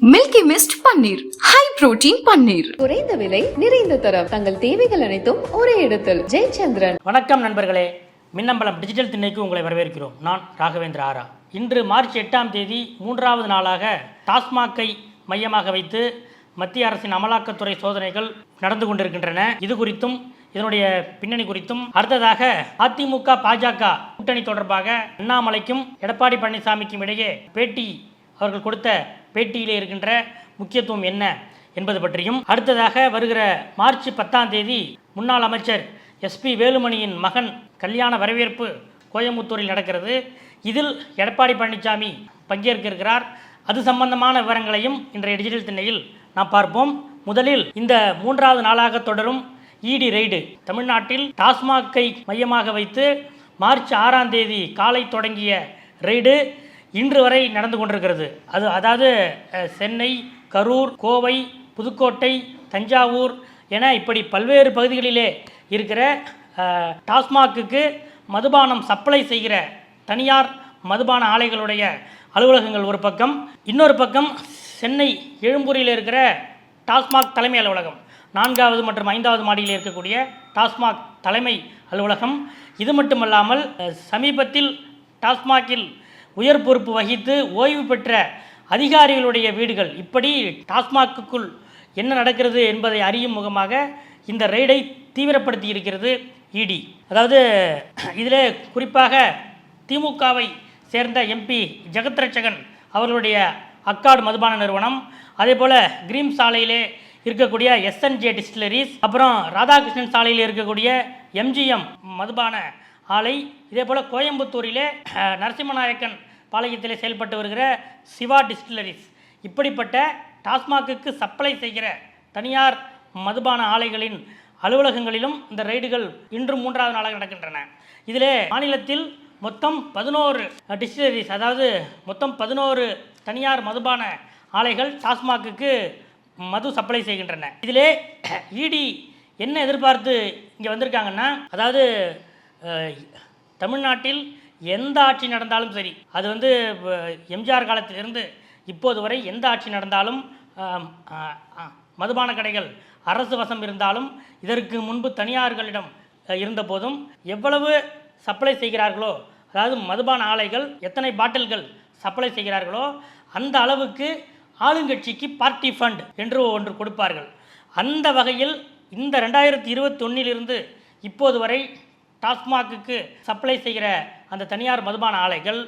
Milky mist பன்னீர், high protein பன்னீர், குறைந்த விலை நிறைந்த தரம், தங்கள் தேவைகள் அனைத்தும் ஒரே இடத்தில். ஜெயச்சந்திரன். வணக்கம் நண்பர்களே, மின்னம்பலம் டிஜிட்டல் திண்ணைக்கு உங்களை வரவேற்கிறோம். நான் ராகவேந்திர ஆரா. இன்று மார்ச் 8ஆம் தேதி 3வது நாளாக டாஸ்மாகை மையமாக வைத்து மத்திய அரசின் அமலாக்கத்துறை சோதனைகள் நடந்து கொண்டிருக்கின்றன. இது குறித்தும் இதனுடைய பின்னணி குறித்தும், அடுத்ததாக அதிமுக பாஜக கூட்டணி தொடர்பாக அண்ணாமலைக்கும் எடப்பாடி பழனிசாமிக்கும் இடையே அவர்கள் கொடுத்த பேட்டியிலே இருக்கின்ற முக்கியத்துவம் என்ன என்பது பற்றியும், அடுத்ததாக வருகிற மார்ச் 10ஆம் தேதி முன்னாள் அமைச்சர் SP வேலுமணியின் மகன் கல்யாண வரவேற்பு கோயம்புத்தூரில் நடக்கிறது. இதில் எடப்பாடி பழனிசாமி பங்கேற்க இருக்கிறார். அது சம்பந்தமான விவரங்களையும் இன்றைய டிஜிட்டல் திண்ணையில் நாம் பார்ப்போம். முதலில் இந்த 3வது நாளாக தொடரும் ED ரெய்டு. தமிழ்நாட்டில் டாஸ்மாகை மையமாக வைத்து மார்ச் 6ஆம் தேதி காலை தொடங்கிய ரெய்டு இன்று வரை நடந்து கொண்டிருக்கிறது. அதாவது சென்னை, கரூர், கோவை, புதுக்கோட்டை, தஞ்சாவூர் என இப்படி பல்வேறு பகுதிகளிலே இருக்கிற டாஸ்மாகுக்கு மதுபானம் சப்ளை செய்கிற தனியார் மதுபான ஆலைகளுடைய அலுவலகங்கள் ஒரு பக்கம், இன்னொரு பக்கம் சென்னை எழும்பூரில் இருக்கிற டாஸ்மாக் தலைமை அலுவலகம், 4வது மற்றும் 5வது மாடியில் இருக்கக்கூடிய டாஸ்மாக் தலைமை அலுவலகம். இது மட்டுமல்லாமல் சமீபத்தில் டாஸ்மாகில் உயர் பொறுப்பு வகித்து ஓய்வு பெற்ற அதிகாரிகளுடைய வீடுகள், இப்படி டாஸ்மாகுக்குள் என்ன நடக்கிறது என்பதை அறியும் முகமாக இந்த ரெய்டை தீவிரப்படுத்தி இருக்கிறது ED. அதாவது இதில் குறிப்பாக திமுகவை சேர்ந்த MP ஜெகத்ரட்சகன் அவர்களுடைய அக்காடு மதுபான நிறுவனம், அதே போல் கிரீம் சாலையிலே இருக்கக்கூடிய SNJ டிஸ்டிலரிஸ், அப்புறம் ராதாகிருஷ்ணன் சாலையில் இருக்கக்கூடிய MGM மதுபான ஆலை, இதே போல் கோயம்புத்தூரிலே நரசிம்மநாயக்கன் பாளையத்திலே செயல்பட்டு வருகிற சிவா டிஸ்டிலரிஸ், இப்படிப்பட்ட டாஸ்மாகுக்கு சப்ளை செய்கிற தனியார் மதுபான ஆலைகளின் அலுவலகங்களிலும் இந்த ரெய்டுகள் இன்று 3வது நாளாக நடக்கின்றன. இதிலே மாநிலத்தில் மொத்தம் 11 டிஸ்டிலரிஸ், அதாவது மொத்தம் 11 தனியார் மதுபான ஆலைகள் டாஸ்மாகுக்கு மது சப்ளை செய்கின்றன. இதிலே ED என்ன எதிர்பார்த்து இங்கே வந்திருக்காங்கன்னா, அதாவது தமிழ்நாட்டில் எந்த ஆட்சி நடந்தாலும் சரி, அது வந்து எம்ஜிஆர் காலத்திலிருந்து இப்போது வரை எந்த ஆட்சி நடந்தாலும், மதுபான கடைகள் அரசு வசம் இருந்தாலும், இதற்கு முன்பு தனியார்களிடம் இருந்த போதும் எவ்வளவு சப்ளை செய்கிறார்களோ, அதாவது மதுபான ஆலைகள் எத்தனை பாட்டில்கள் சப்ளை செய்கிறார்களோ அந்த அளவுக்கு ஆளுங்கட்சிக்கு பார்ட்டி ஃபண்ட் என்று ஒன்று கொடுப்பார்கள். அந்த வகையில் இந்த 2021 இப்போது வரை டாஸ்மாகுக்கு சப்ளை செய்கிற அந்த தனியார் மதுபான ஆலைகள்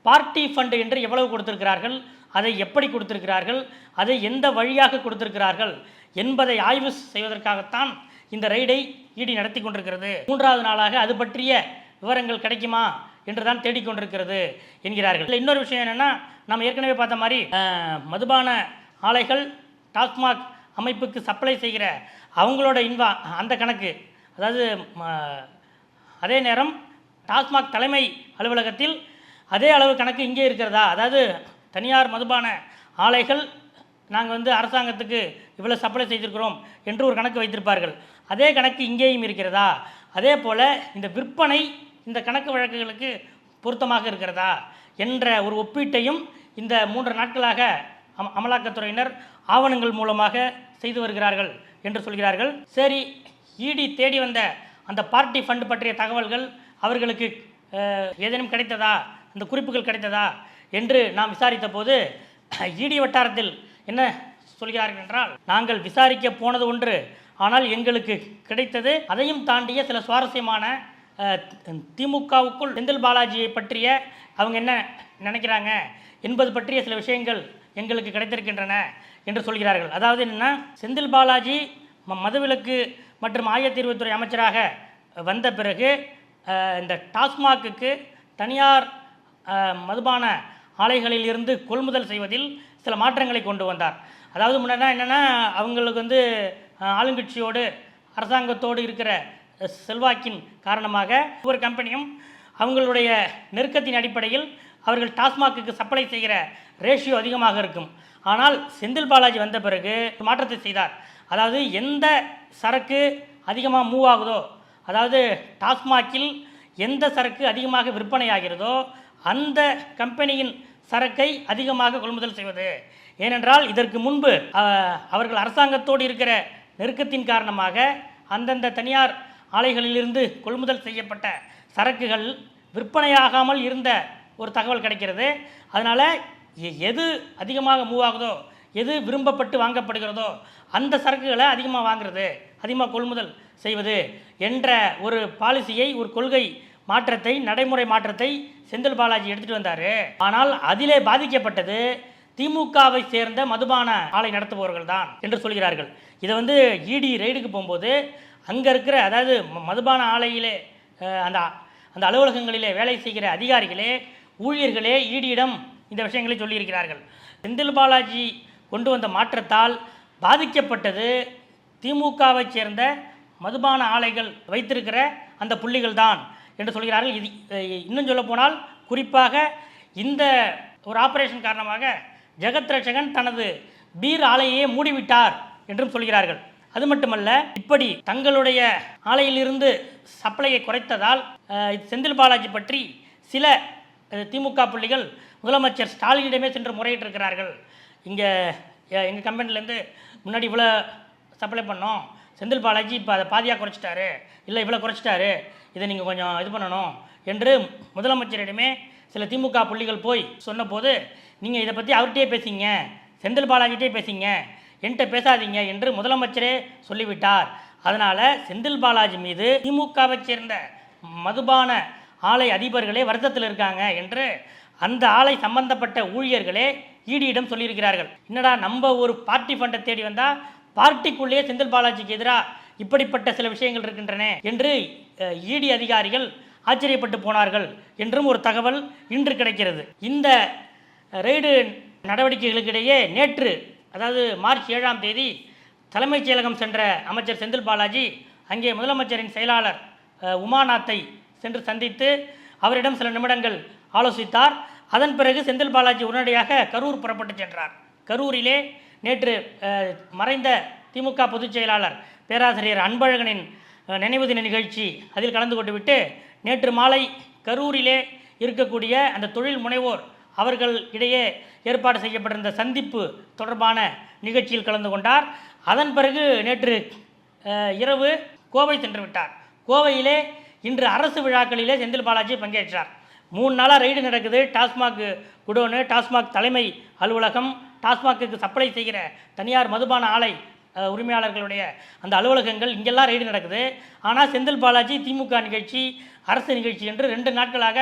பார்ட்டி ஃபண்டு என்று எவ்வளவு கொடுத்திருக்கிறார்கள், அதை எப்படி கொடுத்திருக்கிறார்கள், அதை எந்த வழியாக கொடுத்திருக்கிறார்கள் என்பதை ஆய்வு செய்வதற்காகத்தான் இந்த ரெய்டை ED நடத்தி கொண்டிருக்கிறது. 3வது நாளாக அது பற்றிய விவரங்கள் கிடைக்குமா என்று தான் தேடிக்கொண்டிருக்கிறது என்கிறார்கள். இல்லை, இன்னொரு விஷயம் என்னென்னா, நம்ம ஏற்கனவே பார்த்த மாதிரி மதுபான ஆலைகள் டாஸ்மாக் அமைப்புக்கு சப்ளை செய்கிற அவங்களோட அந்த கணக்கு, அதாவது அதே நேரம் டாஸ்மாக் தலைமை அலுவலகத்தில் அதே அளவு கணக்கு இங்கே இருக்கிறதா, அதாவது தனியார் மதுபான ஆலைகள் நாங்கள் வந்து அரசாங்கத்துக்கு இவ்வளோ சப்ளை செய்திருக்கிறோம் என்று ஒரு கணக்கு வைத்திருப்பார்கள், அதே கணக்கு இங்கேயும் இருக்கிறதா, அதே போல் இந்த விற்பனை இந்த கணக்கு வழக்குகளுக்கு பொருத்தமாக இருக்கிறதா என்ற ஒரு ஒப்பீட்டையும் இந்த 3 நாட்களாக அமலாக்கத்துறையினர் ஆவணங்கள் மூலமாக செய்து வருகிறார்கள் என்று சொல்கிறார்கள். சரி, ED தேடி வந்த அந்த பார்ட்டி ஃபண்ட் பற்றிய தகவல்கள் அவர்களுக்கு ஏதேனும் கிடைத்ததா, அந்த குறிப்புகள் கிடைத்ததா என்று நாம் விசாரித்த போது ED வட்டாரத்தில் என்ன சொல்கிறார்கள் என்றால், நாங்கள் விசாரிக்க போனது ஒன்று, ஆனால் எங்களுக்கு கிடைத்தது அதையும் தாண்டிய சில சுவாரஸ்யமான திமுகவுக்குள் செந்தில் பாலாஜியை பற்றிய அவங்க என்ன நினைக்கிறாங்க என்பது பற்றிய சில விஷயங்கள் எங்களுக்கு கிடைத்திருக்கின்றன என்று சொல்கிறார்கள். அதாவது என்னென்னா, செந்தில் பாலாஜி மதுவிலக்கு மற்றும் ஆயத்தீர்வுத்துறை அமைச்சராக வந்த பிறகு இந்த டாஸ்மாகுக்கு தனியார் மதுபான ஆலைகளில் இருந்து கொள்முதல் செய்வதில் சில மாற்றங்களை கொண்டு வந்தார். அதாவது முன்னாடி என்னென்னா, அவங்களுக்கு வந்து ஆளுங்கட்சியோடு அரசாங்கத்தோடு இருக்கிற செல்வாக்கின் காரணமாக ஒவ்வொரு கம்பெனியும் அவங்களுடைய நெருக்கத்தின் அடிப்படையில் அவர்கள் டாஸ்மாகுக்கு சப்ளை செய்கிற ரேஷியோ அதிகமாக இருக்கும். ஆனால் செந்தில் பாலாஜி வந்த பிறகு மாற்றத்தை செய்தார். அதாவது எந்த சரக்கு அதிகமாக மூவ் ஆகுதோ, அதாவது டாஸ்மாகில் எந்த சரக்கு அதிகமாக விற்பனை ஆகிறதோ அந்த கம்பெனியின் சரக்கை அதிகமாக கொள்முதல் செய்வது. ஏனென்றால் இதற்கு முன்பு அவர்கள் அரசாங்கத்தோடு இருக்கிற நெருக்கத்தின் காரணமாக அந்தந்த தனியார் ஆலைகளிலிருந்து கொள்முதல் செய்யப்பட்ட சரக்குகள் விற்பனையாகாமல் இருந்த ஒரு தகவல் கிடைக்கிறது. அதனால் எது அதிகமாக மூவ் ஆகுதோ, எது விரும்பப்பட்டு வாங்கப்படுகிறதோ அந்த சரக்குகளை அதிகமாக வாங்குறது, அதிகமாக கொள்முதல் செய்வது என்ற ஒரு பாலிசியை, ஒரு கொள்கை மாற்றத்தை, நடைமுறை மாற்றத்தை செந்தில் பாலாஜி எடுத்துகிட்டு வந்தார். ஆனால் அதிலே பாதிக்கப்பட்டது திமுகவை சேர்ந்த மதுபான ஆலை நடத்துபவர்கள் தான் என்று சொல்கிறார்கள். இதை இடி ரெய்டுக்கு போகும்போது அங்கே இருக்கிற, அதாவது மதுபான ஆலையிலே அந்த அலுவலகங்களிலே வேலை செய்கிற அதிகாரிகளே, ஊழியர்களே ஈடியிடம் இந்த விஷயங்களை சொல்லியிருக்கிறார்கள். செந்தில் பாலாஜி கொண்டு வந்த மாற்றத்தால் பாதிக்கப்பட்டது திமுகவை சேர்ந்த மதுபான ஆலைகள் வைத்திருக்கிற அந்த புள்ளிகள் தான் என்று சொல்கிறார்கள். இது இன்னும் சொல்ல போனால் குறிப்பாக இந்த ஒரு ஆபரேஷன் காரணமாக ஜெகத் ரட்சகன் தனது பீர் ஆலையே மூடிவிட்டார் என்றும் சொல்கிறார்கள். அது மட்டுமல்ல, இப்படி தங்களுடைய ஆலையிலிருந்து சப்ளையை குறைத்ததால் செந்தில் பாலாஜி பற்றி சில திமுக புள்ளிகள் முதலமைச்சர் ஸ்டாலினிடமே சென்று முறையிட்டிருக்கிறார்கள். இங்கே எங்கள் கம்பெனிலேருந்து முன்னாடி இவ்வளோ சப்ளை பண்ணோம், செந்தில் பாலாஜி இப்போ அதை பாதியாக குறைச்சிட்டாரு, இல்லை இவ்வளோ குறைச்சிட்டாரு, இதை நீங்கள் கொஞ்சம் இது பண்ணணும் என்று முதலமைச்சரிடமே சில திமுக புள்ளிகள் போய் சொன்னபோது, நீங்கள் இதை பற்றி அவர்கிட்டே பேசிங்க, செந்தில் பாலாஜிட்டே பேசிங்க, என்கிட்ட பேசாதீங்க என்று முதலமைச்சரே சொல்லிவிட்டார். அதனால் செந்தில் பாலாஜி மீது திமுகவை சேர்ந்த மதுபான ஆலை அதிபர்களே வருத்தத்தில் இருக்காங்க என்று அந்த ஆலை சம்பந்தப்பட்ட ஊழியர்களே ஈடியிடம் சொல்லியிருக்கிறார்கள். என்னடா, நம்ம ஒரு பார்ட்டி ஃபண்டை தேடி வந்தால் பார்ட்டிக்குள்ளேயே செந்தில் பாலாஜிக்கு எதிராக இப்படிப்பட்ட சில விஷயங்கள் இருக்கின்றன என்று ஈடி அதிகாரிகள் ஆச்சரியப்பட்டு போனார்கள் என்றும் ஒரு தகவல் இன்று கிடைக்கிறது. இந்த ரெய்டு நடவடிக்கைகளுக்கிடையே நேற்று, அதாவது மார்ச் 7ஆம் தேதி தலைமைச் செயலகம் சென்ற அமைச்சர் செந்தில் பாலாஜி அங்கே முதலமைச்சரின் செயலாளர் உமாநாத்தை சென்று சந்தித்து அவரிடம் சில நிமிடங்கள் ஆலோசித்தார். அதன் பிறகு செந்தில் பாலாஜி உடனடியாக கரூர் புறப்பட்டு சென்றார். கரூரிலே நேற்று மறைந்த திமுக பொதுச் செயலாளர் பேராசிரியர் அன்பழகனின் நினைவு தின நிகழ்ச்சி, அதில் கலந்து கொண்டு விட்டு நேற்று மாலை கரூரிலே இருக்கக்கூடிய அந்த தொழில் முனைவோர் அவர்கள் இடையே ஏற்பாடு செய்யப்பட்டிருந்த சந்திப்பு தொடர்பான நிகழ்ச்சியில் கலந்து கொண்டார். அதன் பிறகு நேற்று இரவு கோவை சென்று விட்டார். கோவையிலே இன்று அரசு விழாக்களிலே செந்தில் பாலாஜி பங்கேற்றார். 3 நாளாக ரெய்டு நடக்குது. டாஸ்மாக் குடோனு, டாஸ்மாக் தலைமை அலுவலகம், டாஸ்மாக்கு சப்ளை செய்கிற தனியார் மதுபான ஆலை உரிமையாளர்களுடைய அந்த அலுவலகங்கள், இங்கெல்லாம் ரெய்டு நடக்குது. ஆனால் செந்தில் பாலாஜி திமுக நிகழ்ச்சி, அரசு நிகழ்ச்சி என்று 2 நாட்களாக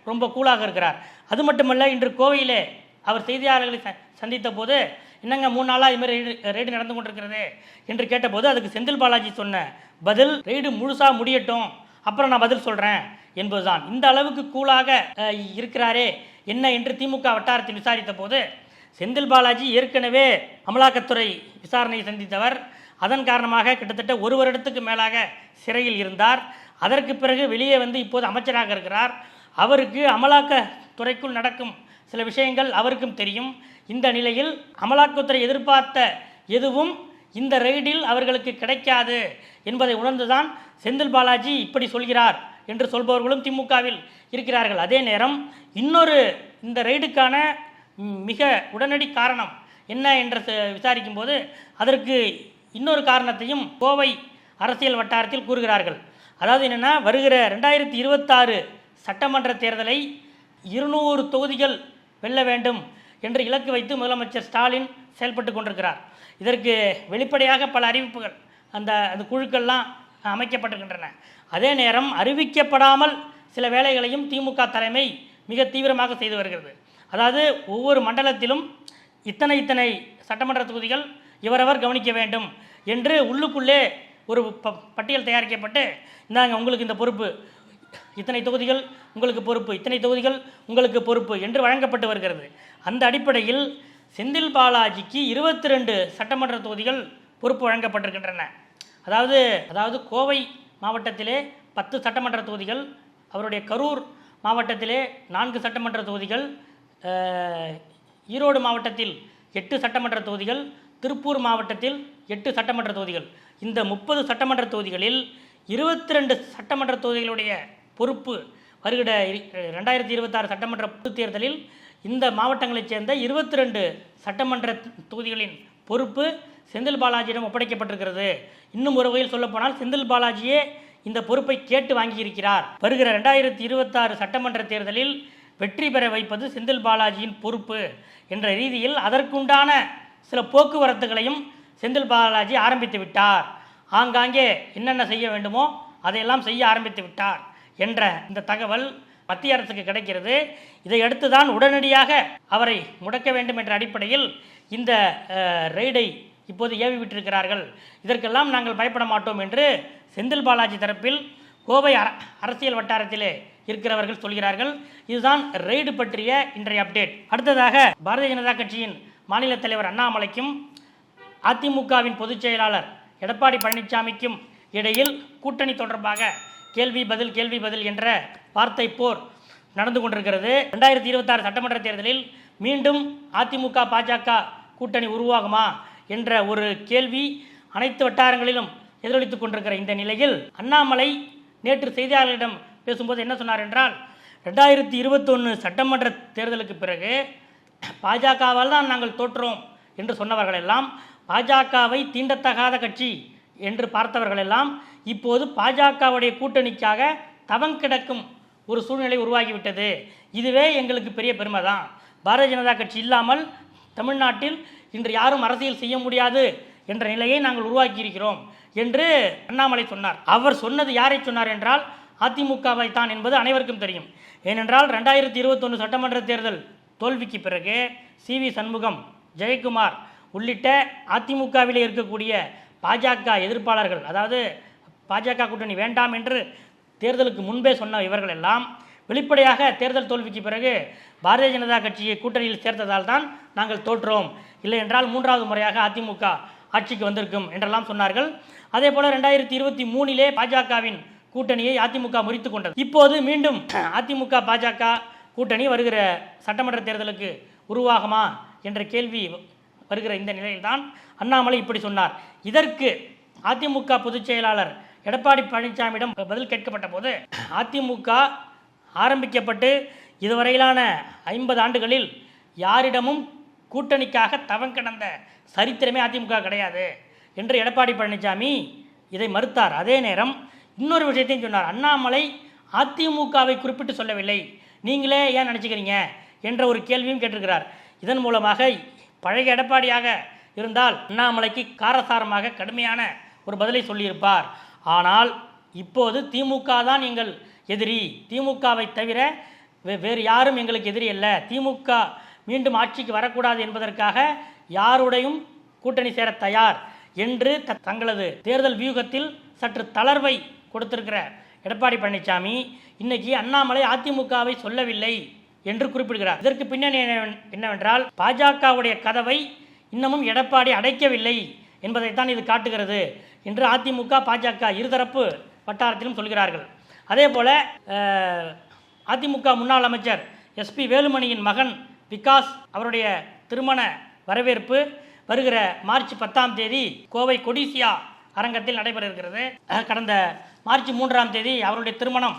ரொம்ப கூலாக இருக்கிறார். அது மட்டுமல்ல, இன்று கோவையிலே அவர் செய்தியாளர்களை சந்தித்த போது, என்னங்க 3 நாளாக இதுமாதிரி ரெய்டு நடந்து கொண்டிருக்கிறது என்று கேட்டபோது அதுக்கு செந்தில் பாலாஜி சொன்ன பதில், ரெய்டு முழுசாக முடியட்டும், அப்புறம் நான் பதில் சொல்கிறேன் என்பதுதான். இந்த அளவுக்கு கூலாக இருக்கிறாரே என்ன என்று திமுக வட்டாரத்தில் விசாரித்த போது, செந்தில் பாலாஜி ஏற்கனவே அமலாக்கத்துறை விசாரணையை சந்தித்தவர். அதன் காரணமாக கிட்டத்தட்ட 1 வருடத்துக்கு மேலாக சிறையில் இருந்தார். அதற்கு பிறகு வெளியே இப்போது அமைச்சராக இருக்கிறார். அவருக்கு அமலாக்கத்துறைக்குள் நடக்கும் சில விஷயங்கள் அவருக்கும் தெரியும். இந்த நிலையில் அமலாக்கத்துறை எதிர்பார்த்த எதுவும் இந்த ரெய்டில் அவர்களுக்கு கிடைக்காது என்பதை உணர்ந்துதான் செந்தில் பாலாஜி இப்படி சொல்கிறார் என்று சொல்பவர்களும் திமுகவில் இருக்கிறார்கள். அதே நேரம் இன்னொரு இந்த ரெய்டுக்கான மிக உடனடி காரணம் என்ன என்று விசாரிக்கும் போது அதற்கு இன்னொரு காரணத்தையும் கோவை அரசியல் வட்டாரத்தில் கூறுகிறார்கள். அதாவது என்னென்னா, வருகிற 2026 சட்டமன்ற தேர்தலை 200 தொகுதிகள் வெல்ல வேண்டும் என்று இலக்கு வைத்து முதலமைச்சர் ஸ்டாலின் செயல்பட்டு கொண்டிருக்கிறார். இதற்கு வெளிப்படையாக பல அறிவிப்புகள் அந்த குழுக்கள்லாம் அமைக்கப்பட்டிருக்கின்றன. அதே நேரம் அறிவிக்கப்படாமல் சில வேலைகளையும் திமுக தலைமை மிக தீவிரமாக செய்து வருகிறது. அதாவது ஒவ்வொரு மண்டலத்திலும் இத்தனை சட்டமன்ற தொகுதிகள் இவரவர் கவனிக்க வேண்டும் என்று உள்ளுக்குள்ளே ஒரு பட்டியல் தயாரிக்கப்பட்டு, இந்தாங்க உங்களுக்கு இந்த பொறுப்பு, இத்தனை தொகுதிகள் உங்களுக்கு பொறுப்பு, இத்தனை தொகுதிகள் உங்களுக்கு பொறுப்பு என்று வழங்கப்பட்டு வருகிறது. அந்த அடிப்படையில் செந்தில் பாலாஜிக்கு 22 சட்டமன்ற தொகுதிகள் பொறுப்பு வழங்கப்பட்டிருக்கின்றன. அதாவது கோவை மாவட்டத்திலே 10 சட்டமன்ற தொகுதிகள், அவருடைய கரூர் மாவட்டத்திலே 4 சட்டமன்ற தொகுதிகள், ஈரோடு மாவட்டத்தில் 8 சட்டமன்ற தொகுதிகள், திருப்பூர் மாவட்டத்தில் 8 சட்டமன்ற தொகுதிகள். இந்த 30 சட்டமன்ற தொகுதிகளில் 22 சட்டமன்ற தொகுதிகளுடைய பொறுப்பு வருகிற 2026 சட்டமன்ற பொதுத் தேர்தலில் இந்த மாவட்டங்களைச் சேர்ந்த 22 சட்டமன்ற தொகுதிகளின் பொறுப்பு செந்தில் பாலாஜியிடம் ஒப்படைக்கப்பட்டிருக்கிறது. இன்னும் ஒரு வகையில் சொல்லப்போனால் செந்தில் பாலாஜியே இந்த பொறுப்பை கேட்டு வாங்கியிருக்கிறார். வருகிற 2026 சட்டமன்ற தேர்தலில் வெற்றி பெற வைப்பது செந்தில் பாலாஜியின் பொறுப்பு என்ற ரீதியில் அதற்குண்டான சில போக்குவரத்துகளையும் செந்தில் பாலாஜி ஆரம்பித்து விட்டார். ஆங்காங்கே என்னென்ன செய்ய வேண்டுமோ அதையெல்லாம் செய்ய ஆரம்பித்து விட்டார் என்ற இந்த தகவல் மத்திய அரசுக்கு கிடைக்கிறது. இதையடுத்து தான் உடனடியாக அவரை முடக்க வேண்டும் என்ற அடிப்படையில் இந்த ரெய்டை இப்போது ஏவி விட்டிருக்கிறார்கள். இதற்கெல்லாம் நாங்கள் பயப்பட மாட்டோம் என்று செந்தில் பாலாஜி தரப்பில் கோவை அரசியல் வட்டாரத்திலே இருக்கிறவர்கள் சொல்கிறார்கள். இதுதான் ரெய்டு பற்றிய இன்றைய அப்டேட். அடுத்ததாக பாரதிய ஜனதா கட்சியின் மாநில தலைவர் அண்ணாமலைக்கும் அதிமுகவின் பொதுச் செயலாளர் எடப்பாடி பழனிசாமிக்கும் இடையில் கூட்டணி தொடர்பாக கேள்வி பதில் என்ற வார்த்தை போர் நடந்து கொண்டிருக்கிறது. 2026 சட்டமன்ற தேர்தலில் மீண்டும் அதிமுக பாஜக கூட்டணி உருவாகுமா என்ற ஒரு கேள்வி அனைத்து வட்டாரங்களிலும் எதிரொலித்துக் கொண்டிருக்கிற இந்த நிலையில் அண்ணாமலை நேற்று செய்தியாளர்களிடம் பேசும்போது என்ன சொன்னார் என்றால், 2021 சட்டமன்ற தேர்தலுக்கு பிறகு பாஜகவால் தான் நாங்கள் தோற்றோம் என்று சொன்னவர்கள் எல்லாம், பாஜகவை தீண்டத்தகாத கட்சி என்று பார்த்தவர்கள் எல்லாம் இப்போது பாஜகவுடைய கூட்டணிக்காக தவங்கிடக்கும் ஒரு சூழ்நிலை உருவாகிவிட்டது. இதுவே எங்களுக்கு பெரிய பெருமை தான். பாரதிய ஜனதா கட்சி இல்லாமல் தமிழ்நாட்டில் இன்று யாரும் அரசியல் செய்ய முடியாது என்ற நிலையை நாங்கள் உருவாக்கியிருக்கிறோம் என்று அண்ணாமலை சொன்னார். அவர் சொன்னது யாரை சொன்னார் என்றால் அதிமுகவை தான் என்பது அனைவருக்கும் தெரியும். ஏனென்றால் 2021 சட்டமன்ற தேர்தல் தோல்விக்கு பிறகு CV சண்முகம், ஜெயக்குமார் உள்ளிட்ட அதிமுகவிலே இருக்கக்கூடிய பாஜக எதிர்ப்பாளர்கள், அதாவது பாஜக கூட்டணி வேண்டாம் என்று தேர்தலுக்கு முன்பே சொன்ன இவர்கள் எல்லாம் வெளிப்படையாக தேர்தல் தோல்விக்கு பிறகு பாரதிய ஜனதா கட்சியை கூட்டணியில் சேர்த்ததால் தான் நாங்கள் தோற்றோம், இல்லை என்றால் 3வது முறையாக அதிமுக ஆட்சிக்கு வந்திருக்கும் என்றெல்லாம் சொன்னார்கள். அதே போல் 2023 பாஜகவின் கூட்டணியை அதிமுக முறித்து கொண்டது. இப்போது மீண்டும் அதிமுக பாஜக கூட்டணி வருகிற சட்டமன்ற தேர்தலுக்கு உருவாகுமா என்ற கேள்வி வருகிற இந்த நிலையில்தான் அண்ணாமலை இப்படி சொன்னார். இதற்கு அதிமுக பொதுச் செயலாளர் எடப்பாடி பழனிசாமியிடம் பதில் கேட்கப்பட்ட போது, அதிமுக ஆரம்பிக்கப்பட்டு இதுவரையிலான 50 ஆண்டுகளில் யாரிடமும் கூட்டணிக்காக தவங்கிடந்த சரித்திரமே அதிமுக கிடையாது என்று எடப்பாடி பழனிசாமி இதை மறுத்தார். அதே நேரம் இன்னொரு விஷயத்தையும் சொன்னார். அண்ணாமலை அதிமுகவை குறிப்பிட்டு சொல்லவில்லை, நீங்களே ஏன் நினச்சிக்கிறீங்க என்ற ஒரு கேள்வியும் கேட்டிருக்கிறார். இதன் மூலமாக பழைய எடப்பாடியாக இருந்தால் அண்ணாமலைக்கு காரசாரமாக கடுமையான ஒரு பதிலை சொல்லியிருப்பார். ஆனால் இப்போது திமுக தான் எங்கள் எதிரி, திமுகவை தவிர வேறு யாரும் எங்களுக்கு எதிரி அல்ல, திமுக மீண்டும் ஆட்சிக்கு வரக்கூடாது என்பதற்காக யாருடையும் கூட்டணி சேர தயார் என்று தங்களது தேர்தல் வியூகத்தில் சற்று தளர்வை கொடுத்திருக்கிற எடப்பாடி பழனிசாமி இன்னைக்கு அண்ணாமலை அதிமுகவை சொல்லவில்லை என்று குறிப்பிடுகிறார். இதற்கு பின்னணி என்னவென்றால் பாஜகவுடைய கதவை இன்னமும் எடப்பாடி அடைக்கவில்லை என்பதைத்தான் இது காட்டுகிறது என்று அதிமுக பாஜக இருதரப்பு வட்டாரத்திலும் சொல்கிறார்கள். அதே போல அதிமுக முன்னாள் அமைச்சர் SP வேலுமணியின் மகன் விகாஸ் அவருடைய திருமண வரவேற்பு வருகிற மார்ச் 10ஆம் தேதி கோவை கொடிசியா அரங்கத்தில் நடைபெற இருக்கிறது. கடந்த மார்ச் 3ஆம் தேதி அவருடைய திருமணம்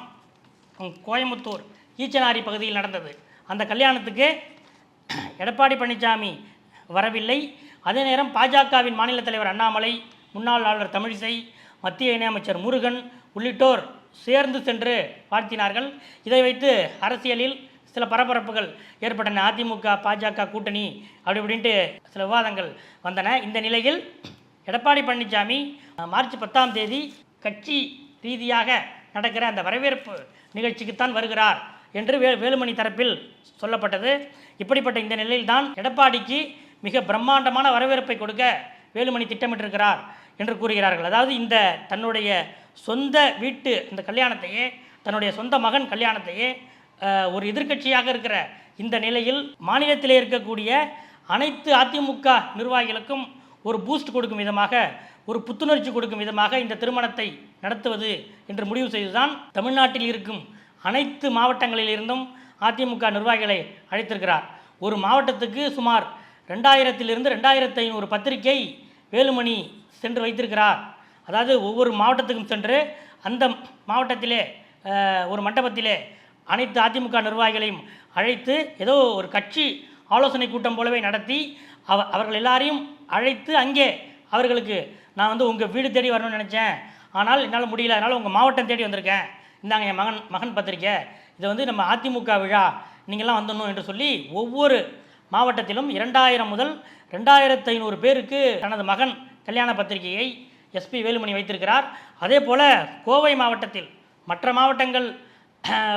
கோயம்புத்தூர் ஈச்சனாரி பகுதியில் நடந்தது. அந்த கல்யாணத்துக்கு எடப்பாடி பழனிசாமி வரவில்லை. அதே நேரம் பாஜகவின் மாநில தலைவர் அண்ணாமலை, முன்னாள் ஆளுநர் தமிழிசை, மத்திய இணையமைச்சர் முருகன் உள்ளிட்டோர் சேர்ந்து சென்று வாழ்த்தினார்கள். இதை வைத்து அரசியலில் சில பரபரப்புகள் ஏற்பட்டன. அதிமுக பாஜக கூட்டணி அப்படி இப்படின்ட்டு சில விவாதங்கள் வந்தன. இந்த நிலையில் எடப்பாடி பழனிசாமி மார்ச் 10ஆம் தேதி கட்சி ரீதியாக நடக்கிற அந்த வரவேற்பு நிகழ்ச்சிக்குத்தான் வருகிறார் என்று வேலுமணி தரப்பில் சொல்லப்பட்டது. இப்படிப்பட்ட இந்த நிலையில்தான் எடப்பாடிக்கு மிக பிரம்மாண்டமான வரவேற்பை கொடுக்க வேலுமணி திட்டமிட்டிருக்கிறார் என்று கூறுகிறார்கள். அதாவது இந்த தன்னுடைய சொந்த வீட்டு இந்த கல்யாணத்தையே, தன்னுடைய சொந்த மகன் கல்யாணத்தையே ஒரு எதிர்க்கட்சியாக இருக்கிற இந்த நிலையில் மாநிலத்திலே இருக்கக்கூடிய அனைத்து அதிமுக நிர்வாகிகளுக்கும் ஒரு பூஸ்ட் கொடுக்கும் விதமாக, ஒரு புத்துணர்ச்சி கொடுக்கும் விதமாக இந்த திருமணத்தை நடத்துவது என்று முடிவு செய்துதான் தமிழ்நாட்டில் இருக்கும் அனைத்து மாவட்டங்களிலிருந்தும் அதிமுக நிர்வாகிகளை அழைத்திருக்கிறார். ஒரு மாவட்டத்துக்கு சுமார் 2000 to 2500 பத்திரிகை வேலுமணி சென்று வைத்திருக்கிறார். அதாவது ஒவ்வொரு மாவட்டத்துக்கும் சென்று அந்த மாவட்டத்திலே ஒரு மண்டபத்திலே அனைத்து அதிமுக நிர்வாகிகளையும் அழைத்து ஏதோ ஒரு கட்சி ஆலோசனை கூட்டம் போலவே நடத்தி அவர்கள் எல்லாரையும் அழைத்து அங்கே அவர்களுக்கு நான் உங்கள் வீடு தேடி வரணும்னு நினச்சேன், ஆனால் என்னால் முடியல, அதனால் உங்கள் மாவட்டம் தேடி வந்திருக்கேன், இந்தாங்க என் மகன் பத்திரிக்கை, இது நம்ம அதிமுக விழா, நீங்கள்லாம் வந்துடணும் என்று சொல்லி ஒவ்வொரு மாவட்டத்திலும் 2000 முதல் 2500 பேருக்கு தனது மகன் கல்யாண பத்திரிகையை எஸ்பி வேலுமணி வைத்திருக்கிறார். அதே போல் கோவை மாவட்டத்தில், மற்ற மாவட்டங்கள்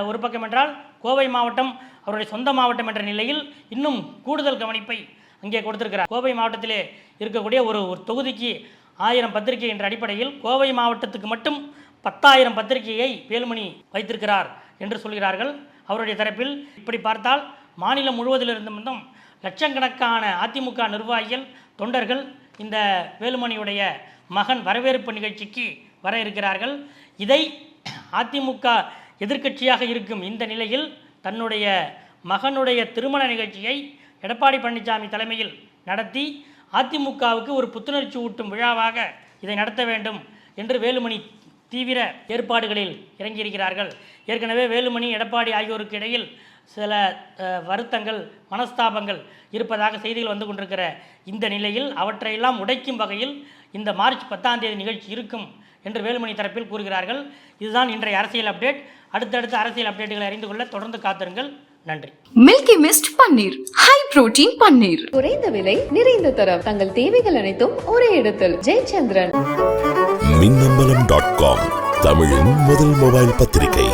ஒரு பக்கம் என்றால் கோவை மாவட்டம் அவருடைய சொந்த மாவட்டம் என்ற நிலையில் இன்னும் கூடுதல் கவனிப்பை அங்கே கொடுத்திருக்கிறார். கோவை மாவட்டத்திலே இருக்கக்கூடிய ஒரு தொகுதிக்கு 1000 பத்திரிகை என்ற அடிப்படையில் கோவை மாவட்டத்துக்கு மட்டும் 10,000 பத்திரிகையை வேலுமணி வைத்திருக்கிறார் என்று சொல்கிறார்கள் அவருடைய தரப்பில். இப்படி பார்த்தால் மாநிலம் முழுவதிலிருந்தும் லட்சக்கணக்கான அதிமுக நிர்வாகிகள், தொண்டர்கள் இந்த வேலுமணியுடைய மகன் வரவேற்பு நிகழ்ச்சிக்கு வர இருக்கிறார்கள். இதை அதிமுக எதிர்க்கட்சியாக இருக்கும் இந்த நிலையில் தன்னுடைய மகனுடைய திருமண நிகழ்ச்சியை எடப்பாடி பழனிசாமி தலைமையில் நடத்தி அதிமுகவுக்கு ஒரு புத்துணர்ச்சி ஊட்டும் விழாவாக இதை நடத்த வேண்டும் என்று வேலுமணி தீவிர ஏற்பாடுகளில் இறங்கியிருக்கிறார்கள். ஏற்கனவே வேலுமணி, எடப்பாடி ஆகியோருக்கு இடையில் சில வருத்தங்கள், மனஸ்தாபங்கள் இருப்பதாக செய்திகள் வந்து கொண்டிருக்கிற இந்த நிலையில் அவற்றையெல்லாம் உடைக்கும் வகையில் இந்த மார்ச் 10ஆம் தேதி நிகழ்ச்சி இருக்கும் என்று வேலுமணி தரப்பில் கூறுகிறார்கள். இதுதான் இன்றைய அரசியல் அப்டேட். அடுத்தடுத்த அரசியல் அப்டேட்டுகளை அறிந்து கொள்ள தொடர்ந்து காத்திருங்கள். நன்றி. மில்கி மிஸ்ட் பன்னீர், ஹை புரோட்டீன் பன்னீர், குறைந்த விலை, நிறைந்த தரம், தங்கள் தேவைகள் அனைத்தும் ஒரே இடத்தில். ஜெயச்சந்திரன். மின்னம்பலம்.com, தமிழின் முதல் மொபைல் பத்திரிகை.